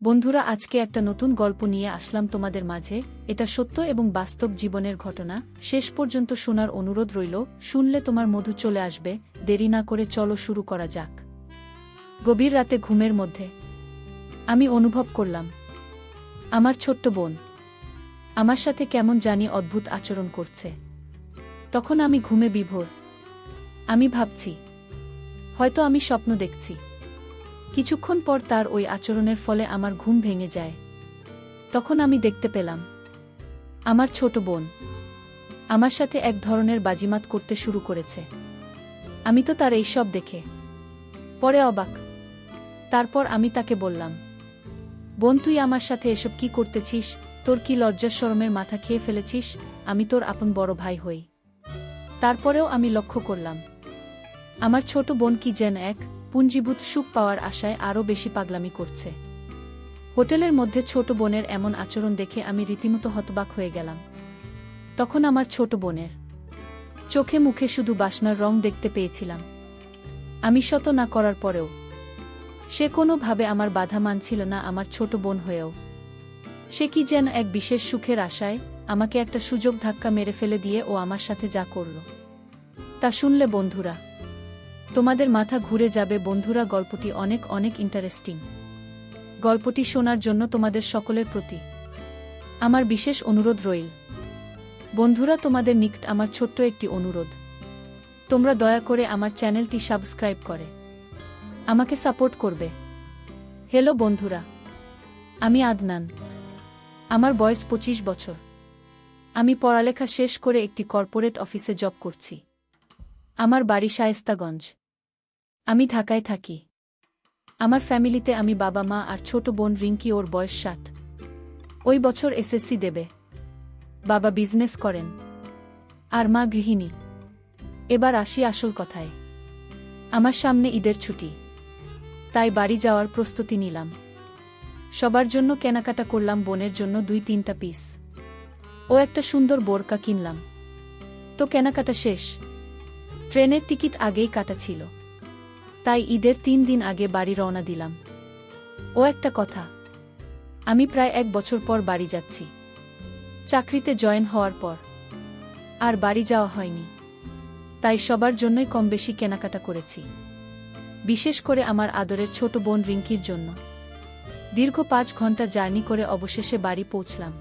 বন্ধুরা, আজকে একটা নতুন গল্প নিয়ে আসলাম তোমাদের মাঝে। এটা সত্য এবং বাস্তব জীবনের ঘটনা। শেষ পর্যন্ত শোনার অনুরোধ রইল। শুনলে তোমার মধু চলে আসবে। দেরি না করে চলো শুরু করা যাক। গভীর রাতে ঘুমের মধ্যে আমি অনুভব করলাম আমার ছোট্ট বোন আমার সাথে কেমন জানি অদ্ভুত আচরণ করছে। তখন আমি ঘুমে বিভোর। আমি ভাবছি হয়তো আমি স্বপ্ন দেখছি। কিছুক্ষণ পর তার ওই আচরণের ফলে আমার ঘুম ভেঙে যায়। তখন আমি দেখতে পেলাম আমার ছোট বোন আমার সাথে এক ধরনের বাজিমাত করতে শুরু করেছে। আমি তো তার এইসব দেখে পরে অবাক। তারপর আমি তাকে বললাম, বোন, তুই আমার সাথে এসব কি করতেছিস? তোর কি লজ্জা শরমের মাথা খেয়ে ফেলেছিস? আমি তোর আপন বড় ভাই হই। তারপরেও আমি লক্ষ্য করলাম আমার ছোট বোন কি যেন এক পুঞ্জীভূত সুখ পাওয়ার আশায় আরও বেশি পাগলামি করছে। হোটেলের মধ্যে ছোট বোনের এমন আচরণ দেখে আমি রীতিমতো হতবাক হয়ে গেলাম। তখন আমার ছোট বোনের চোখে মুখে শুধু বাসনার রং দেখতে পেয়েছিলাম। আমি শত না করার পরেও সে কোনোভাবে আমার বাধা মানছিল না। আমার ছোট বোন হয়েও সে কি যেন এক বিশেষ সুখের আশায় আমাকে একটা সুযোগ ধাক্কা মেরে ফেলে দিয়ে ও আমার সাথে যা করল তা শুনলে বন্ধুরা তোমাদের মাথা ঘুরে যাবে। বন্ধুরা, গল্পটি অনেক অনেক ইন্টারেস্টিং। গল্পটি শোনার জন্য তোমাদের সকলের প্রতি আমার বিশেষ অনুরোধ রইল। বন্ধুরা, তোমাদের নিকট আমার ছোট্ট একটি অনুরোধ, তোমরা দয়া করে আমার চ্যানেলটি সাবস্ক্রাইব করে আমাকে সাপোর্ট করবে। হ্যালো বন্ধুরা, আমি আদনান। আমার বয়স 25 বছর। আমি পড়ালেখা শেষ করে একটি কর্পোরেট অফিসে জব করছি। আমার বাড়ি শায়েস্তাগঞ্জ। আমি ঢাকায় থাকি। আমার ফ্যামিলিতে আমি বাবা মা আর ছোট বোন রিঙ্কি, ওর বয়স 60। ওই বছর এসএসসি দেবে। বাবা বিজনেস করেন আর মা গৃহিণী। এবার আসি আসল কথায়। আমার সামনে ঈদের ছুটি, তাই বাড়ি যাওয়ার প্রস্তুতি নিলাম। সবার জন্য কেনাকাটা করলাম। বোনের জন্য 2-3টা পিস ও একটা সুন্দর বোরকা কিনলাম। তো কেনাকাটা শেষ। ট্রেনের টিকিট আগেই কাটা ছিল, তাই ঈদের 3 দিন আগে বাড়ি রওনা দিলাম। ও একটা কথা, আমি প্রায় 1 বছর পর বাড়ি যাচ্ছি। চাকরিতে জয়েন হওয়ার পর আর বাড়ি যাওয়া হয়নি, তাই সবার জন্যই কম বেশি কেনাকাটা করেছি, বিশেষ করে আমার আদরের ছোট বোন রিঙ্কির জন্য। দীর্ঘ 5 ঘন্টা জার্নি করে অবশেষে বাড়ি পৌঁছলাম।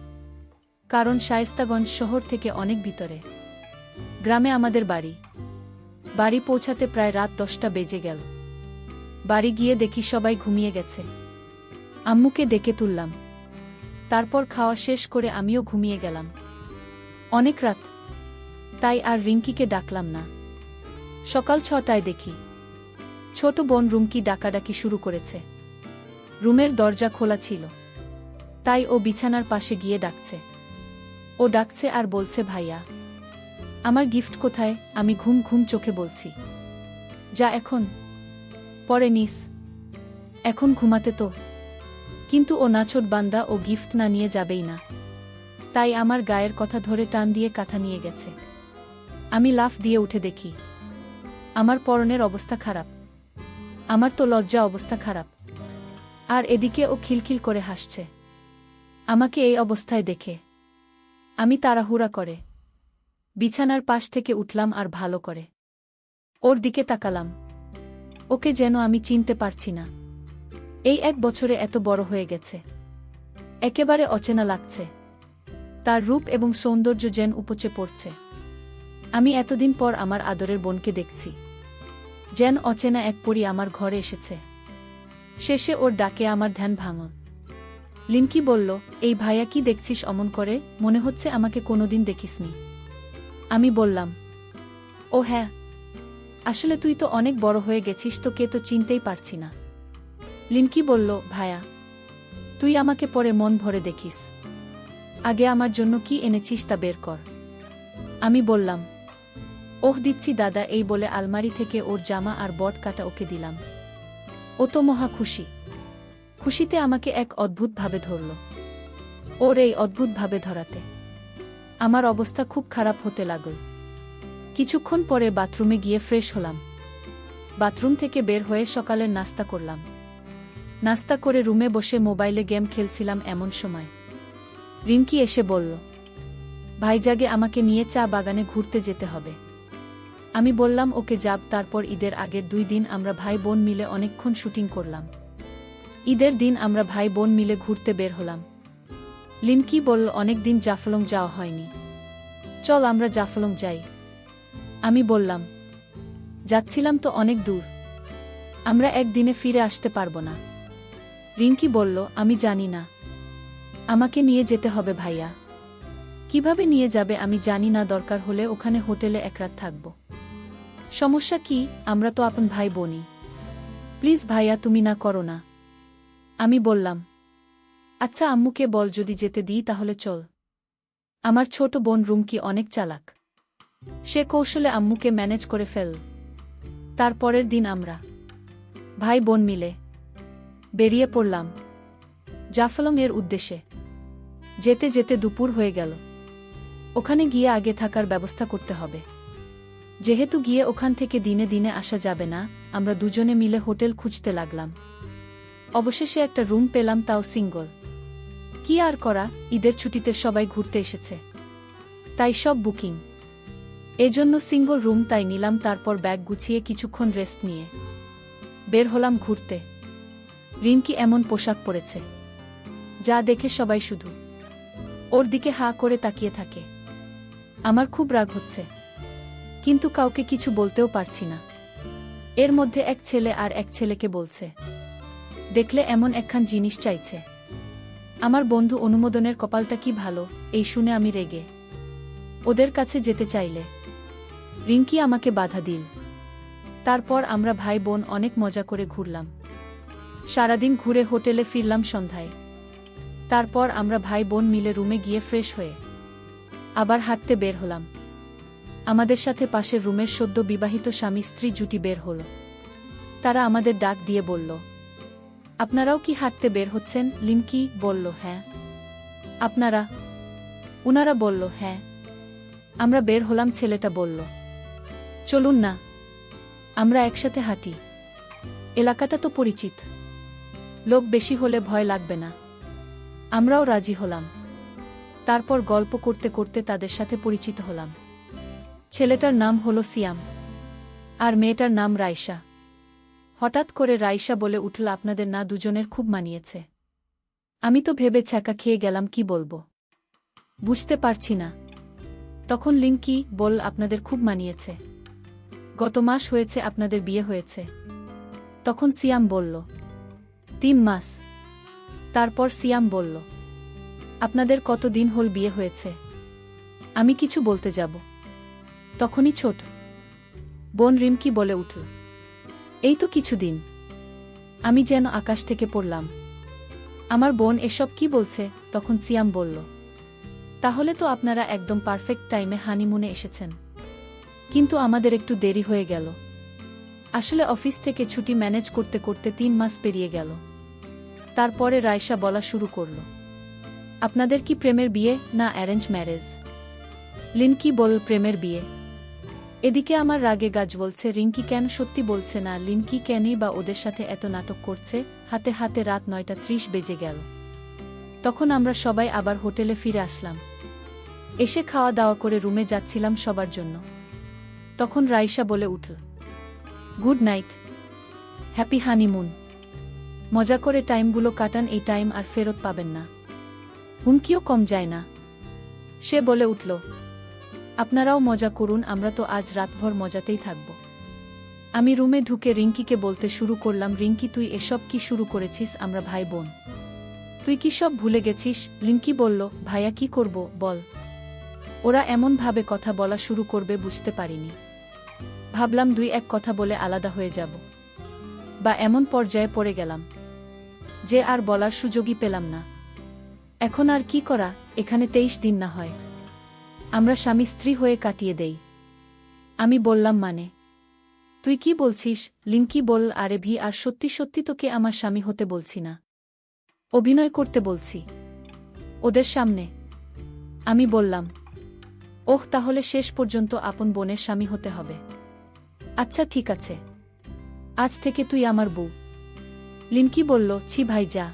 কারণ শায়েস্তাগঞ্জ শহর থেকে অনেক ভিতরে গ্রামে আমাদের বাড়ি। বাড়ি পৌঁছাতে প্রায় রাত 10টা বেজে গেল। বাড়ি গিয়ে দেখি সবাই ঘুমিয়ে গেছে। আম্মুকে ডেকে তুললাম। তারপর খাওয়া শেষ করে আমিও ঘুমিয়ে গেলাম। অনেক রাত, তাই আর রিঙ্কিকে ডাকলাম না। সকাল 6টায় দেখি ছোট বোন রুমকি ডাকাডাকি শুরু করেছে। রুমের দরজা খোলা ছিল, তাই ও বিছানার পাশে গিয়ে ডাকছে। ও ডাকছে আর বলছে, ভাইয়া, আমার গিফট কোথায়? আমি ঘুম ঘুম চোখে বলছি, যা এখন, পরে নিস, এখন ঘুমাতে তো। কিন্তু ও নাছোট বান্দা, ও গিফট না নিয়ে যাবেই না। তাই আমার গায়ের কথা ধরে টান দিয়ে কাঁথা নিয়ে গেছে। আমি লাফ দিয়ে উঠে দেখি আমার পরনের অবস্থা খারাপ। আমার তো লজ্জা অবস্থা খারাপ। আর এদিকে ও খিলখিল করে হাসছে আমাকে এই অবস্থায় দেখে। আমি তাড়াহুড়া করে বিছানার পাশ থেকে উঠলাম আর ভালো করে ওর দিকে তাকালাম। ওকে যেন আমি চিনতে পারছি না। এই 1 বছরে এত বড় হয়ে গেছে, একেবারে অচেনা লাগছে। তার রূপ এবং সৌন্দর্য যেন উপচে পড়ছে। আমি এতদিন পর আমার আদরের বোনকে দেখছি, যেন অচেনা এক পরী আমার ঘরে এসেছে। শেষে ওর ডাকে আমার ধ্যান ভাঙল। লিনকি বলল, এই ভাইয়া কি দেখছিস অমন করে? মনে হচ্ছে আমাকে কোনোদিন দেখিসনি। আমি বললাম, ও হ্যাঁ, আসলে তুই তো অনেক বড় হয়ে গেছিস, তোকে তো চিনতেই পারছি না। লিনকি বলল, ভাইয়া, তুই আমাকে পরে মন ভরে দেখিস। আগে আমার জন্য কি এনেছিস তা বের কর। আমি বললাম, ওহ দিচ্ছি দাদা। এই বলে আলমারি থেকে ওর জামা আর বট কাটা ওকে দিলাম। ও তো মহা খুশি। খুশিতে আমাকে এক অদ্ভুতভাবে ধরল। ওর এই অদ্ভুতভাবে ধরাতে আমার অবস্থা খুব খারাপ হতে লাগল। কিছুক্ষণ পরে বাথরুমে গিয়ে ফ্রেশ হলাম। বাথরুম থেকে বের হয়ে সকালের নাস্তা করলাম। নাস্তা করে রুমে বসে মোবাইলে গেম খেলছিলাম এমন সময় রিঙ্কি এসে বলল, ভাইজাগে আমাকে নিয়ে চা বাগানে ঘুরতে যেতে হবে। আমি বললাম ওকে যাব। তারপর ঈদের আগের 2 দিন আমরা ভাই বোন মিলে অনেকক্ষণ শুটিং করলাম। ঈদের দিন আমরা ভাই বোন মিলে ঘুরতে বের হলাম। লিনকি বলল, অনেক দিন জাফলং যাওয়া হয়নি, চল আমরা জাফলং যাই। আমি বললাম, যাচ্ছিলাম তো অনেক দূর, আমরা একদিনে ফিরে আসতে পারবো না। রিঙ্কি বলল, আমি জানি না, আমাকে নিয়ে যেতে হবে ভাইয়া। কিভাবে নিয়ে যাবে আমি জানি না, দরকার হলে ওখানে হোটেলে 1 রাত থাকব। সমস্যা কি, আমরা তো আপন ভাই বোনই। প্লিজ ভাইয়া, তুমি না করো না। আমি বললাম, আচ্ছা আম্মুকে বল, যদি যেতে দিই তাহলে চল। আমার ছোট বোন রুমকি অনেক চালাক, সে কৌশলে আম্মুকে ম্যানেজ করে ফেল। তারপরের দিন আমরা ভাই বোন মিলে বেরিয়ে পড়লাম জাফলং এর উদ্দেশ্যে। যেতে যেতে দুপুর হয়ে গেল। ওখানে গিয়ে আগে থাকার ব্যবস্থা করতে হবে, যেহেতু গিয়ে ওখান থেকে দিনে দিনে আসা যাবে না। আমরা দুজনে মিলে হোটেল খুঁজতে লাগলাম। অবশেষে একটা রুম পেলাম, তাও সিঙ্গল। কি আর করা, ঈদের ছুটিতে সবাই ঘুরতে এসেছে, তাই সব বুকিং। এজন্য সিঙ্গল রুম তাই নিলাম। তারপর ব্যাগ গুছিয়ে কিছুক্ষণ রেস্ট নিয়ে বের হলাম ঘুরতে। রিঙ্কি এমন পোশাক পরেছে যা দেখে সবাই শুধু ওর দিকে হা করে তাকিয়ে থাকে। আমার খুব রাগ হচ্ছে, কিন্তু কাউকে কিছু বলতেও পারছি না। এর মধ্যে এক ছেলে আর এক ছেলেকে বলছে, দেখলে এমন একখান জিনিস চাইছে। আমার বন্ধু অনুমোদনের কপালটা কি ভালো। এই শুনে আমি রেগে ওদের কাছে যেতে চাইলে রিঙ্কি আমাকে বাধা দিল। তারপর আমরা ভাই বোন অনেক মজা করে ঘুরলাম। সারাদিন ঘুরে হোটেলে ফিরলাম সন্ধ্যায়। তারপর আমরা ভাই বোন মিলে রুমে গিয়ে ফ্রেশ হয়ে আবার হাঁটতে বের হলাম। আমাদের সাথে পাশের রুমের সদ্য বিবাহিত স্বামী স্ত্রী জুটি বের হল। তারা আমাদের ডাক দিয়ে বলল, আপনারাও কি হাঁটতে বের হচ্ছেন? লিনকি বলল, হ্যাঁ। আপনারা? উনারা বলল, হ্যাঁ। আমরা বের হলাম। ছেলেটা বলল, চলুন না, আমরা একসাথে হাঁটি, এলাকাটা তো পরিচিত, লোক বেশি হলে ভয় লাগবে না। আমরাও রাজি হলাম। তারপর গল্প করতে করতে তাদের সাথে পরিচিত হলাম। ছেলেটার নাম হলো সিয়াম আর মেয়েটার নাম রাইসা। হঠাৎ করে রাইসা বলে উঠল, আপনাদের না দুজনের খুব মানিয়েছে। আমি তো ভেবে ছ্যাঁকা খেয়ে গেলাম, কি বলবো বুঝতে পারছি না। তখন লিনকি বলল, আপনাদের খুব মানিয়েছে, গত মাস হয়েছে আপনাদের বিয়ে হয়েছে। তখন সিয়াম বলল, 3 মাস। তারপর সিয়াম বলল, আপনাদের কতদিন হল বিয়ে হয়েছে? আমি কিছু বলতে যাব, তখনই ছোট বোন রিমকি বলে উঠল, এই তো কিছুদিন। আমি যেন আকাশ থেকে পড়লাম। আমার বোন এসব কি বলছে? তখন সিয়াম বলল, তাহলে তো আপনারা একদম পারফেক্ট টাইমে হানিমুনে এসেছেন। কিন্তু আমাদের একটু দেরি হয়ে গেল। আসলে অফিস থেকে ছুটি ম্যানেজ করতে করতে 3 মাস পেরিয়ে গেল। তারপরে রাইসা বলা শুরু করল, আপনাদের কি প্রেমের বিয়ে না অ্যারেঞ্জ ম্যারেজ? লিনকি বল, প্রেমের বিয়ে। এদিকে আমার রাগে গাছ বলছে, রিঙ্কি কেন সত্যি বলছে না? লিনকি কেনই বা ওদের সাথে এত নাটক করছে? হাতে হাতে রাত 9:30 বেজে গেল। তখন আমরা সবাই আবার হোটেলে ফিরে আসলাম। এসে খাওয়া দাওয়া করে রুমে যাচ্ছিলাম সবার জন্য। তখন রাইসা বলে উঠল, গুড নাইট, হ্যাপি হানিমুন, মজা করে টাইমগুলো কাটান, এই টাইম আর ফেরত পাবেন না। হুমকিও কম যায় না। সে বলে উঠল, আপনারাও মজা করুন, আমরা তো আজ রাতভর মজাতেই থাকব। আমি রুমে ঢুকে রিঙ্কিকে বলতে শুরু করলাম, রিঙ্কি তুই এসব কি শুরু করেছিস? আমরা ভাই বোন, তুই কি সব ভুলে গেছিস? লিঙ্কি বলল, ভাইয়া কি করব বল। ওরা এমনভাবে কথা বলা শুরু করবে বুঝতে পারিনি। ভাবলাম 2-1 কথা বলে আলাদা হয়ে যাব, বা এমন পর্যায়ে পড়ে গেলাম যে আর বলার সুযোগই পেলাম না। এখন আর কি করা, এখানে 23 দিন না হয় আমরা স্বামী স্ত্রী হয়ে কাটিয়ে দেই। আমি বললাম, মানে তুই কি বলছিস? লিঙ্কি বলল, আরে ভি, আর সত্যি সত্যি তোকে আমার স্বামী হতে বলছি না, অভিনয় করতে বলছি ওদের সামনে। আমি বললাম, ওহ, তাহলে শেষ পর্যন্ত আপন বোনের স্বামী হতে হবে। আচ্ছা ঠিক আছে, আজ থেকে তুই আমার বউ। লিনকি বলল, ছি ভাই যা।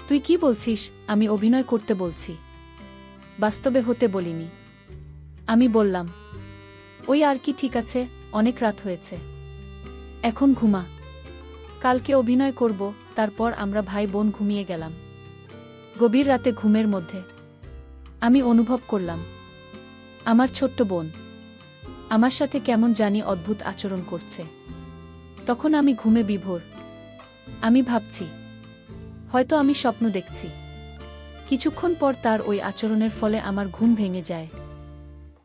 তুই কি বলছিস? আমি অভিনয় করতে বলছি, বাস্তবে হতে বলিনি। আমি বললাম, ওই আর কি, ঠিক আছে, অনেক রাত হয়েছে, এখন ঘুমা, কালকে অভিনয় করব। তারপর আমরা ভাই বোন ঘুমিয়ে গেলাম। গভীর রাতে ঘুমের মধ্যে আমি অনুভব করলাম আমার ছোট্ট বোন আমার সাথে কেমন জানি অদ্ভুত আচরণ করছে। তখন আমি ঘুমে বিভোর। আমি ভাবছি, হয়তো আমি স্বপ্ন দেখছি। কিছুক্ষণ পর তার ওই আচরণের ফলে আমার ঘুম ভেঙে যায়।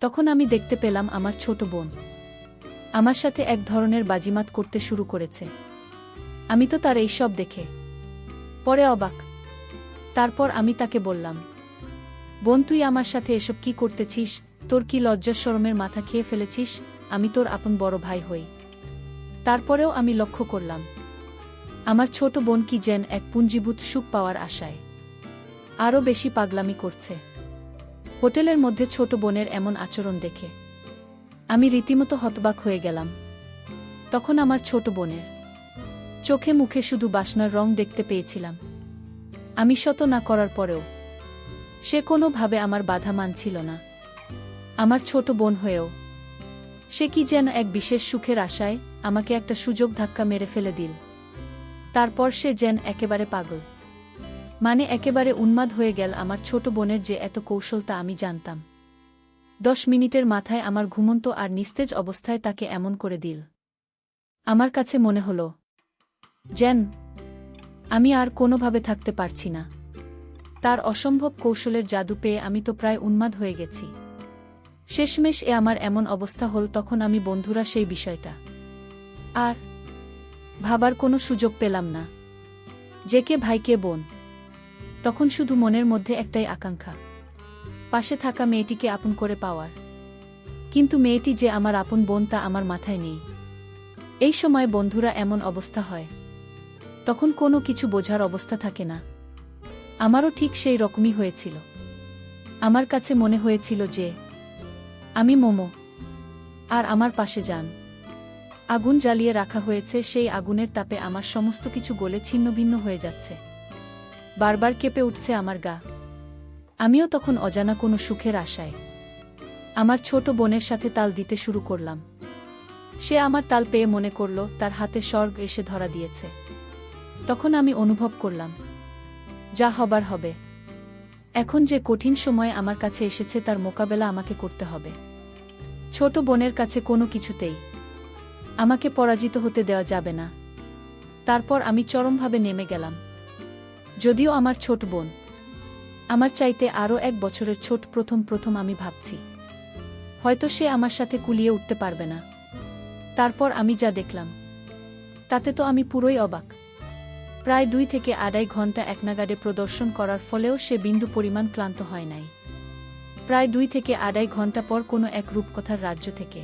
তখন আমি দেখতে পেলাম আমার ছোট বোন আমার সাথে এক ধরনের বাজিমাত করতে শুরু করেছে। আমি তো তার এইসব দেখে পরে অবাক। তারপর আমি তাকে বললাম, বোন, তুই আমার সাথে এসব কি করতেছিস? তোর কি লজ্জা শরমের মাথা খেয়ে ফেলেছিস? আমি তোর আপন বড় ভাই হই। তারপরেও আমি লক্ষ্য করলাম আমার ছোট বোন কি যেন এক পুঞ্জীভূত সুখ পাওয়ার আশায় আরও বেশি পাগলামি করছে। হোটেলের মধ্যে ছোট বোনের এমন আচরণ দেখে আমি রীতিমতো হতবাক হয়ে গেলাম। তখন আমার ছোট বোনের চোখে মুখে শুধু বাসনার রং দেখতে পেয়েছিলাম। আমি শত না করার পরেও সে কোনোভাবে আমার বাধা মানছিল না। আমার ছোট বোন হয়েও সে কি যেন এক বিশেষ সুখের আশায় আমাকে একটা সুযোগ ধাক্কা মেরে ফেলে দিল। তারপর সে যেন একেবারে পাগল, মানে একেবারে উন্মাদ হয়ে গেল। আমার ছোট বোনের যে এত কৌশল তা আমি জানতাম। 10 মিনিটের মাথায় আমার ঘুমন্ত আর নিস্তেজ অবস্থায় তাকে এমন করে দিল। আমার কাছে মনে হলো যেন আমি আর কোনোভাবে থাকতে পারছি না। তার অসম্ভব কৌশলের জাদু পেয়ে আমি তো প্রায় উন্মাদ হয়ে গেছি। শেষমেশ আমার এমন অবস্থা হল। তখন আমি বন্ধুরা সেই বিষয়টা আর ভাবার কোনো সুযোগ পেলাম না যে কে ভাই কে বোন। তখন শুধু মনের মধ্যে একটাই আকাঙ্ক্ষা, পাশে থাকা মেয়েটিকে আপন করে পাওয়ার। কিন্তু মেয়েটি যে আমার আপন বোন তা আমার মাথায় নেই। এই সময় বন্ধুরা এমন অবস্থা হয়, তখন কোনো কিছু বোঝার অবস্থা থাকে না। আমারও ঠিক সেই রকমই হয়েছিল। আমার কাছে মনে হয়েছিল যে আমি মোমো আর আমার পাশে যান আগুন জ্বালিয়ে রাখা হয়েছে। সেই আগুনের তাপে আমার সমস্ত কিছু গলে ছিন্নভিন্ন হয়ে যাচ্ছে। বারবার কেঁপে উঠছে আমার গা। আমিও তখন অজানা কোনো সুখের আশায় আমার ছোট বোনের সাথে তাল দিতে শুরু করলাম। সে আমার তাল পেয়ে মনে করল তার হাতে স্বর্গ এসে ধরা দিয়েছে। তখন আমি অনুভব করলাম যা হবার হবে। এখন যে কঠিন সময় আমার কাছে এসেছে তার মোকাবেলা আমাকে করতে হবে। ছোট বোনের কাছে কোনো কিছুতেই আমাকে পরাজিত হতে দেওয়া যাবে না। তারপর আমি চরমভাবে নেমে গেলাম। যদিও আমার ছোট বোন আমার চাইতে আরও 1 বছরের ছোট, প্রথম আমি ভাবছি হয়তো সে আমার সাথে কুলিয়ে উঠতে পারবে না। তারপর আমি যা দেখলাম তাতে তো আমি পুরোই অবাক। প্রায় 2 থেকে 2.5 ঘন্টা একনাগাড়ে প্রদর্শন করার ফলেও সে বিন্দু পরিমাণ ক্লান্ত হয় নাই। প্রায় 2 থেকে 2.5 ঘন্টা পর কোনো এক রূপকথার রাজ্য থেকে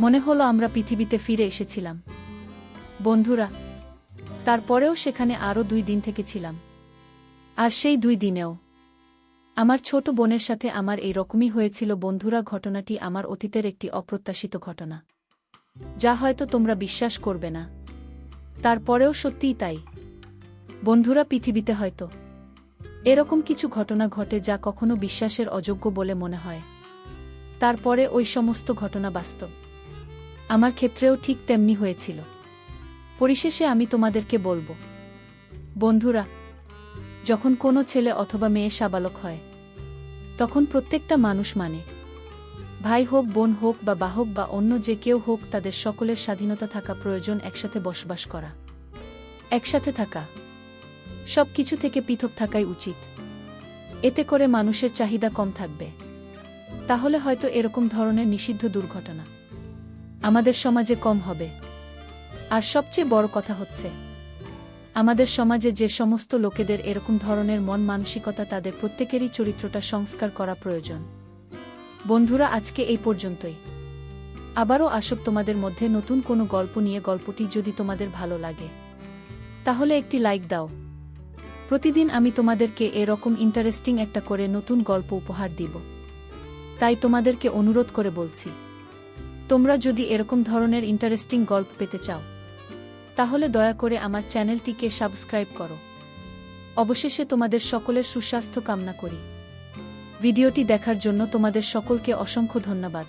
মনে হলো আমরা পৃথিবীতে ফিরে এসেছিলাম। বন্ধুরা, তারপরেও সেখানে আরও 2 দিন থেকেছিলাম। আর সেই 2 দিনেও আমার ছোট বোনের সাথে আমার এই রকমই হয়েছিল। বন্ধুরা, ঘটনাটি আমার অতীতের একটি অপ্রত্যাশিত ঘটনা, যা হয়তো তোমরা বিশ্বাস করবে না, তারপরেও সত্যিই তাই। বন্ধুরা, পৃথিবীতে হয়তো এরকম কিছু ঘটনা ঘটে যা কখনো বিশ্বাসের অযোগ্য বলে মনে হয়, তারপরে ওই সমস্ত ঘটনা বাস্তব। আমার ক্ষেত্রেও ঠিক তেমনি হয়েছিল। পরিশেষে আমি তোমাদেরকে বলবো, বন্ধুরা, যখন কোনো ছেলে অথবা মেয়ে সাবালক হয় তখন প্রত্যেকটা মানুষ, মানে ভাই হোক, বোন হোক বা বাহক বা অন্য যে কেউ হোক, তাদের সকলের স্বাধীনতা থাকা প্রয়োজন। একসাথে বসবাস করা, একসাথে থাকা, সব কিছু থেকে পৃথক থাকাই উচিত। এতে করে মানুষের চাহিদা কম থাকবে। তাহলে হয়তো এরকম ধরনের নিষিদ্ধ দুর্ঘটনা আমাদের সমাজে কম হবে। আর সবচেয়ে বড় কথা হচ্ছে, আমাদের সমাজে যে সমস্ত লোকেদের এরকম ধরনের মন মানসিকতা, তাদের প্রত্যেকেরই চরিত্রটা সংস্কার করা প্রয়োজন। বন্ধুরা, আজকে এই পর্যন্তই। আবারও আসব তোমাদের মধ্যে নতুন কোনো গল্প নিয়ে। গল্পটি যদি তোমাদের ভালো লাগে তাহলে একটি লাইক দাও। প্রতিদিন আমি তোমাদেরকে এরকম ইন্টারেস্টিং একটা করে নতুন গল্প উপহার দিব। তাই তোমাদেরকে অনুরোধ করে বলছি, তোমরা যদি এরকম ধরনের ইন্টারেস্টিং গল্প পেতে চাও তাহলে দয়া করে আমার চ্যানেলটিকে সাবস্ক্রাইব করো। অবশেষে তোমাদের সকলের সুস্বাস্থ্য কামনা করি। ভিডিওটি দেখার জন্য তোমাদের সকলকে অসংখ্য ধন্যবাদ।